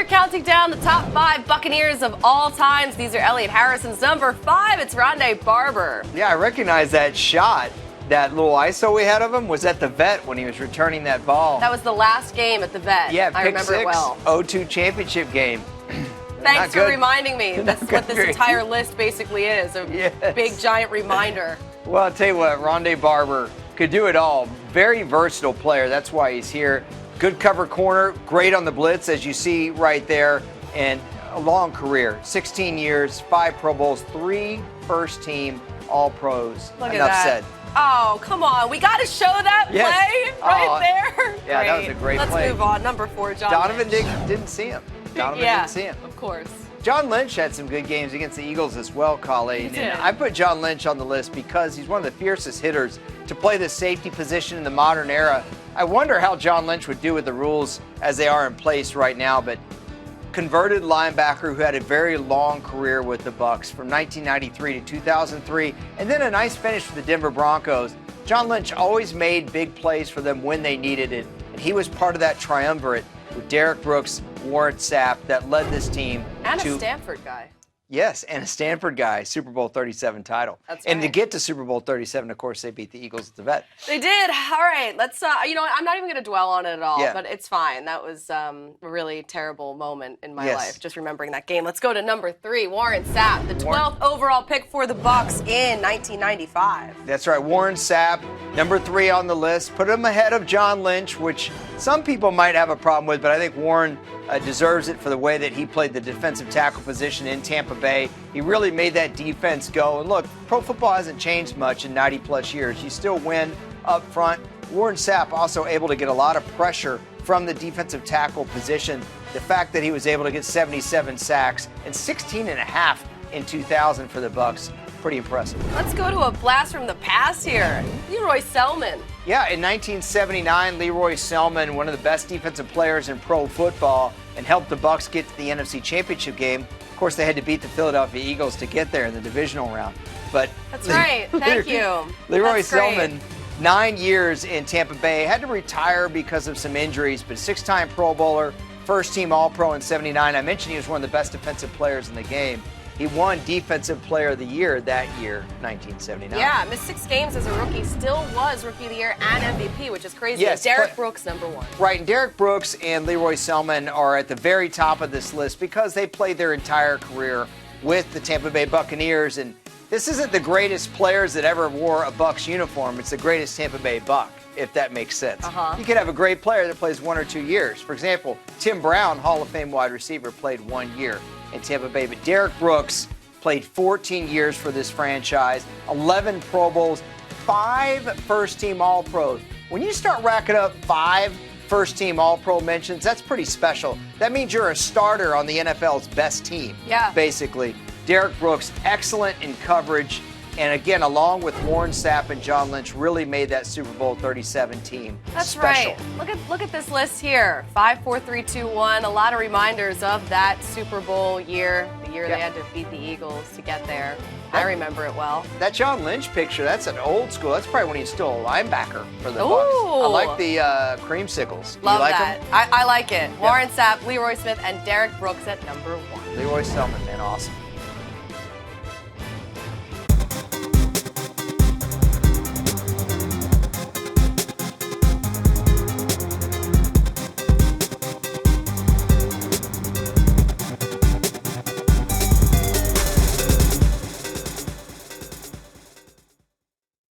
counting down the top 5 Buccaneers of all times. These are Elliot Harrison's number 5. It's Ronde Barber. Yeah, I recognize that shot. That little ISO we had of him was at the vet when he was returning that ball. That was the last game at the vet. Yeah, I remember it well. 0-2 championship game. Thanks for reminding me. That's what this entire list basically is, a big, giant reminder. Well, I'll tell you what, Ronde Barber could do it all. Very versatile player. That's why he's here. Good cover corner, great on the blitz, as you see right there, and a long career. 16 years, 5 Pro Bowls, 3 first-team All-Pros. Look at Enough that. said. Oh, come on. We got to show that play right there. Yeah, that was a great play. Let's move on. Number 4, John Donovan Lynch. didn't see him. Didn't see him. Of course. John Lynch had some good games against the Eagles as well, Colleen. And I put John Lynch on the list because he's one of the fiercest hitters to play the safety position in the modern era. I wonder how John Lynch would do with the rules as they are in place right now, but converted linebacker who had a very long career with the Bucs from 1993 to 2003, and then a nice finish for the Denver Broncos. John Lynch always made big plays for them when they needed it, and he was part of that triumvirate with Derrick Brooks, Warren Sapp that led this team and to a Stanford guy. Yes, and a Stanford guy, Super Bowl 37 title. That's and right. to get to Super Bowl 37, of course, they beat the Eagles at the vet. They did. All right, let's. I'm not even going to dwell on it at all. Yeah. But it's fine. That was a really terrible moment in my Yes. life, just remembering that game. Let's go to number 3, Warren Sapp, the 12th overall pick for the Bucs in 1995. That's right, Warren Sapp, number 3 on the list. Put him ahead of John Lynch, which some people might have a problem with, but I think Warren deserves it for the way that he played the defensive tackle position in Tampa Bay. He really made that defense go. And look, pro football hasn't changed much in 90-plus years. You still win up front. Warren Sapp also able to get a lot of pressure from the defensive tackle position. The fact that he was able to get 77 sacks and 16 and a half in 2000 for the Bucs, pretty impressive. Let's go to a blast from the past here. Roy Selmon. Yeah, in 1979, Roy Selmon, one of the best defensive players in pro football, and helped the Bucs get to the NFC Championship game. Of course, they had to beat the Philadelphia Eagles to get there in the divisional round. But that's right. Thank you. Roy Selmon, 9 years in Tampa Bay, had to retire because of some injuries, but 6-time Pro Bowler, first-team All-Pro in '79. I mentioned he was one of the best defensive players in the game. He won Defensive Player of the Year that year, 1979. Yeah, missed 6 games as a rookie, still was Rookie of the Year and MVP, which is crazy. Yes, Derrick Brooks, number 1. Right, and Derrick Brooks and Roy Selmon are at the very top of this list because they played their entire career with the Tampa Bay Buccaneers. And this isn't the greatest players that ever wore a Bucs uniform. It's the greatest Tampa Bay Buck, if that makes sense. You could have a great player that plays 1 or 2 years. For example, Tim Brown, Hall of Fame wide receiver, played 1 year in Tampa Bay. But Derrick Brooks played 14 years for this franchise, 11 Pro Bowls, 5 first-team All-Pros. When you start racking up 5 first-team All-Pro mentions, that's pretty special. That means you're a starter on the NFL's best team, basically. Derrick Brooks, excellent in coverage, and again, along with Warren Sapp and John Lynch, really made that Super Bowl 37 team special. Right. Look at this list here. 5, 4, 3, 2, 1. A lot of reminders of that Super Bowl year, the year they had to beat the Eagles to get there. I remember it well. That John Lynch picture, that's an old school. That's probably when he's still a linebacker for the Bucs. I like the creamsicles. Love you like that. them? I like it. Warren Sapp, Leroy Smith, and Derrick Brooks at number 1. Roy Selmon, man, awesome.